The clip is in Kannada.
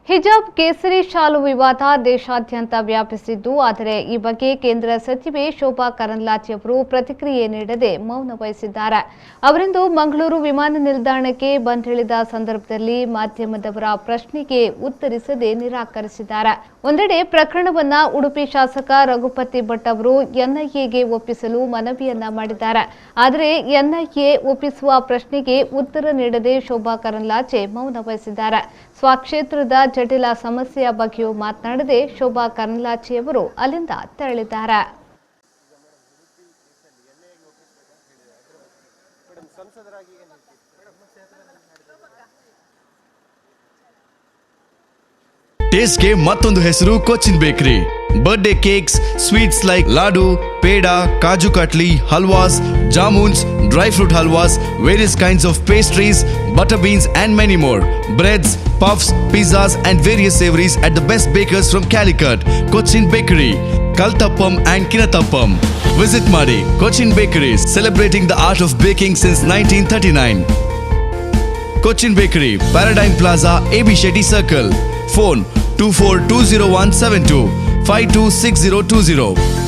ಹಿಜಾಬ್ ಕೇಸರಿ ಶಾಲು ವಿವಾದ ದೇಶಾದ್ಯಂತ ವ್ಯಾಪಿಸಿದ್ದು, ಆದರೆ ಈ ಬಗ್ಗೆ ಕೇಂದ್ರ ಸಚಿವೆ ಶೋಭಾ ಕರಂದ್ಲಾಜೆ ಅವರು ಪ್ರತಿಕ್ರಿಯೆ ನೀಡದೆ ಮೌನ ವಹಿಸಿದ್ದಾರೆ. ಅವರಿಂದು ಮಂಗಳೂರು ವಿಮಾನ ನಿಲ್ದಾಣಕ್ಕೆ ಬಂದಿಳಿದ ಸಂದರ್ಭದಲ್ಲಿ ಮಾಧ್ಯಮದವರ ಪ್ರಶ್ನೆಗೆ ಉತ್ತರಿಸದೆ ನಿರಾಕರಿಸಿದ್ದಾರೆ. ಒಂದೆಡೆ ಪ್ರಕರಣವನ್ನ ಉಡುಪಿ ಶಾಸಕ ರಘುಪತಿ ಭಟ್ ಅವರು ಎನ್ಐಎಗೆ ಒಪ್ಪಿಸಲು ಮನವಿಯನ್ನ ಮಾಡಿದ್ದಾರೆ. ಆದರೆ ಎನ್ಐಎ ಒಪ್ಪಿಸುವ ಪ್ರಶ್ನೆಗೆ ಉತ್ತರ ನೀಡದೆ ಶೋಭಾ ಕರಂದ್ಲಾಜೆ ಮೌನ ವಹಿಸಿದ್ದಾರೆ. ಸ್ವಕ್ಷೇತ್ರದ ಜಟಿಲ ಸಮಸ್ಯೆಯ ಬಗ್ಗೆಯೂ ಮಾತನಾಡದೆ ಶೋಭಾ ಕರಂದ್ಲಾಜೆಯವರು ಅಲ್ಲಿಂದ ತೆರಳಿದ್ದಾರೆ. ಟೇಸ್ಟ್ ಗೆ ಮತ್ತೊಂದು ಹೆಸರು Cochin bakery. Birthday cakes, sweets like laddu, peda, kaju katli, ಹಲ್ವಾಸ್, jamuns, dry fruit halwas, various kinds of pastries, butter beans and many more. Breads, puffs, pizzas and various savories at the best bakers from Calicut. Cochin Bakery, Kaltappam and Kinatappam. Visit Madi, Cochin Bakeries, celebrating the art of baking since 1939. Cochin Bakery, Paradigm Plaza, AB Shetty Circle. Phone 24201725262020.